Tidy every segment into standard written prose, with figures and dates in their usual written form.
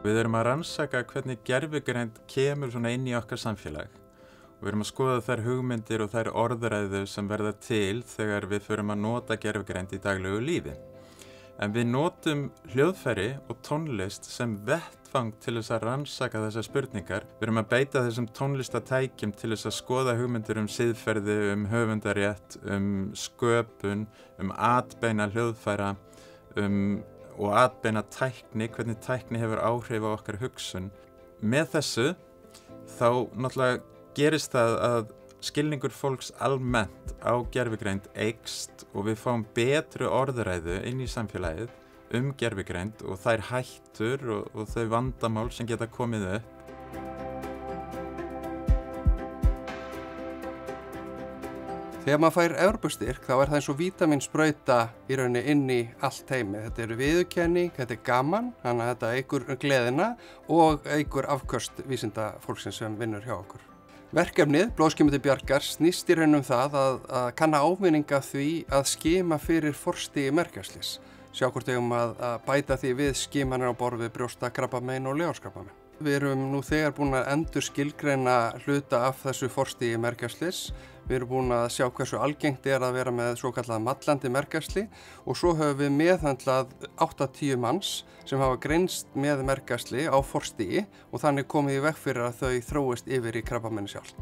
Við erum að rannsaka hvernig gervigreind kemur svona inn í okkar samfélag. Við erum að skoða þær hugmyndir og þær orðræður sem verða til þegar við förum að nota gervigreind í daglegu lífi. En við notum hljóðfæri og tónlist sem vettfang til þess að rannsaka þessar spurningar. Við erum að beita þessum tónlistatækjum til þess að skoða hugmyndir siðferði, höfundarétt, sköpun, atbeina hljóðfæra, og atbeina tækni, hvernig tækni hefur áhrif á okkar hugsun. Með þessu þá náttúrulega gerist það að skilningur fólks almennt á gervigreind eykst og við fáum betri orðræðu inn í samfélagið gervigreind og þær hættur og þau vandamál sem geta komið upp. Þegar maður fær Evrópustyrk þá það eins og vítamínsprauta í rauninni inn í allt heimið. Þetta er viðurkenning, þetta er gaman, þannig að þetta eykur gleðina og eykur afköst vísindafólksins sem vinnur hjá okkur. Verkefnið, Blóðskimur til bjargar, snýst í raun það að kanna ávinninga því að skima fyrir forstigi mergæxlis. Sjá hvort að bæta því við skimanir á borð við brjóstakrabbamein og leghálskrabbamein. Við erum nú þegar búin að endur skilgreina hluta af þessu forstigi mergæxlis. Við erum búin að sjá hversu algengt að vera með svokallað mallandi mergæxli og svo höfum við meðhöndlað 80 manns sem hafa greinst með mergæxli á forstigi og þannig komið í veg fyrir að þau þróist yfir í krabbameini sjálft.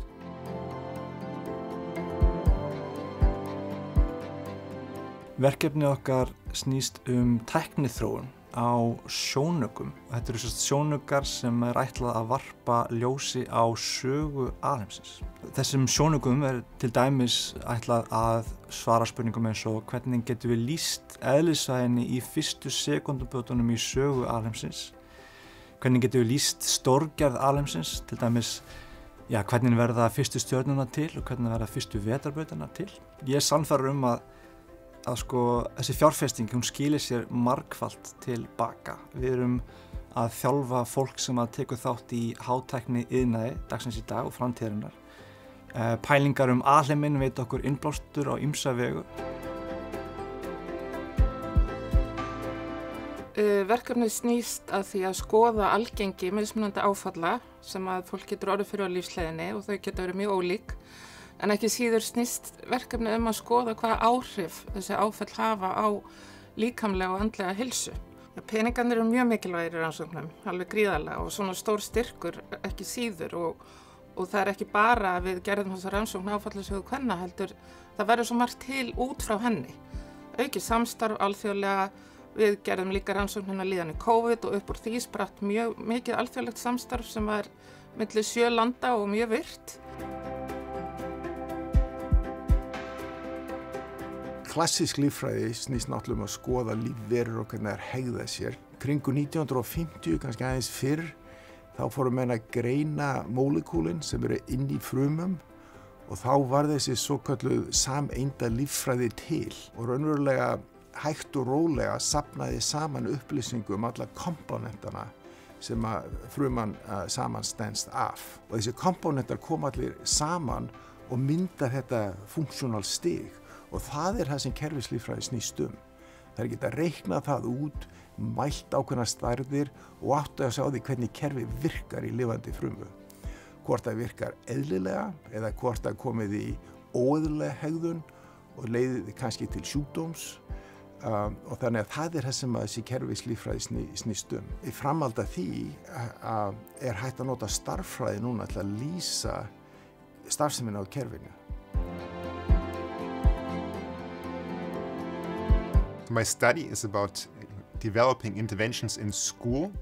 Verkefnið okkar snýst tækniþróun á sjónaugum. Þetta eru sjónaugar sem ætlað að varpa ljósi á sögu alheimsins. Þessum sjónaugum til dæmis ætlað að svara spurningum eins og hvernig getum við lýst eðlisfræðinni í fyrstu sekúndubötunum í sögu alheimsins. Hvernig getum við lýst stórgerð alheimsins, til dæmis hvernig verða fyrstu stjörnurnar til og hvernig verða fyrstu vetrarbrautirnar til. Ég er sannfærður að þessi fjárfesting skilir sér margfalt til baka. Við erum að þjálfa fólk sem tekur þátt í hátækni iðnaði dagsins í dag og framtíðarinnar. Pælingar alheiminn veit okkur innblástur á ýmsa vegu. Verkefnið snýst að því að skoða algengi mismunandi áfalla sem að fólk getur orðið fyrir á lífsleiðinni og þau geta verið mjög ólík. En ekki síður snýst verkefnið að skoða hvaða áhrif þessi áfall hafa á líkamlega og andlega heilsu. Peningarnir eru mjög mikilvægir í rannsóknum, alveg gríðarlega og svona stór styrkur ekki síður og það er ekki bara að við gerðum þessa rannsókn áfallasögu kvenna heldur, það verður svo margt til út frá henni. Aukið samstarf alþjóðlega, við gerðum líka rannsóknina líðan í COVID og upp úr því spratt mjög mikið alþjóðlegt samstarf sem var milli 7 landa og mjög virt. Klassísk líffræði snýst náttúrulega að skoða lífverur og hvernig þær hegða sér. Kringu 1950, kannski aðeins fyrr, þá fóru menn að greina mólekúlin sem eru inn í frumum og þá var þessi svokölluð sameinda líffræði til og raunverulega hægt og rólega safnaði saman upplýsingum alla komponentana sem fruman samanstenst af. Og þessi komponentar kom allir saman og mynda þetta funksional stig. Og það það sem kerfislíffræði snýst Það geta reiknað það út, mælt ákveðnar stærðir og átt að sjá því hvernig kerfi virkar í lifandi frumu. Hvort það virkar eðlilega eða hvort það komið í óeðlilega hegðun og leiðir kannski til sjúkdóms. Og þannig að það það sem þessi kerfislíffræði snýst Í framhaldi af því hægt að nota starffræði núna til að lýsa starfsemina á kerfinu. My study is about developing interventions in school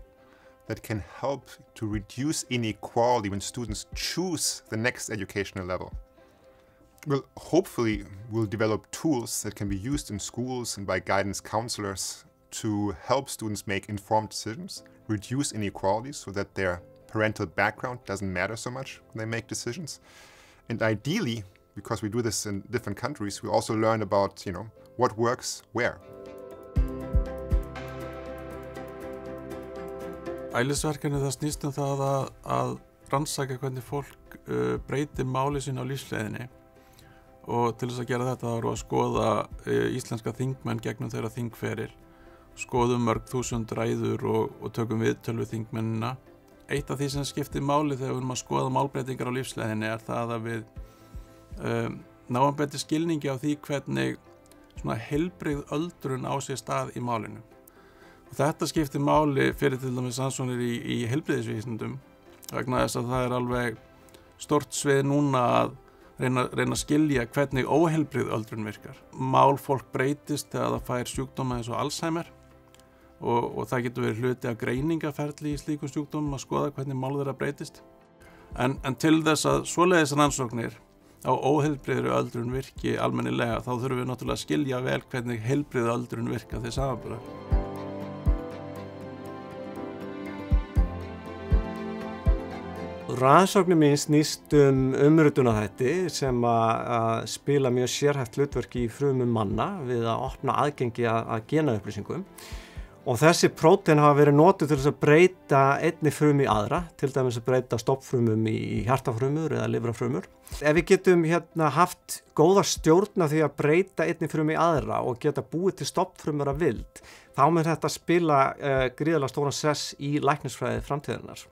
that can help to reduce inequality when students choose the next educational level. Well, hopefully we'll develop tools that can be used in schools and by guidance counselors to help students make informed decisions, reduce inequalities so that their parental background doesn't matter so much when they make decisions. And ideally, because we do this in different countries, we also learn about, what works where. Ælisverkefnið það snýst það að rannsaka hvernig fólk breytir máli sín á lífsleiðinni og til þess að gera þetta þá að skoða íslenska þingmenn gegnum þeirra þingferil. skoðum mörg þúsund ræður og tökum viðtöl við þingmennina. Eitt af því sem skiptir máli þegar við erum að skoða málbreytingar á lífsleiðinni það að við náum betri skilningi á því hvernig svona heilbrigð öldrun á sér stað í málinu. Og þetta skiptir máli fyrir til dæmis rannsóknir í heilbrigðisvísindum vegna þess að það alveg stórt svið núna að reyna að skilja hvernig óheilbrigð öldrun virkar. Málfólk breytist þegar það fær sjúkdóma eins og Alzheimer og það getur verið hluti af greiningaferli í slíkum sjúkdómum að skoða hvernig mál þeirra breytist. En til þess að svoleiðis rannsóknir á óheilbrigðri öldrun virki almennilega þá þurfum við náttúrulega að skilja vel hvernig heilbrigð öldrun virka til samanburðar. Rannsóknin mín snýst umritunarhætti sem að spila mjög sérhæft hlutverk í frumum manna við að opna aðgengi að genaupplýsingum. Og þessi prótein hafa verið notuð til þess að breyta einni frum í aðra, til dæmis að breyta stoppfrumum í hjartafrumur eða lifrarfrumur. Ef við getum haft góða stjórn af því að breyta einni frum í aðra og geta búið til stoppfrumur að vild, þá mun þetta spila gríðarlega stóran sess í læknisfræði framtíðarinnar.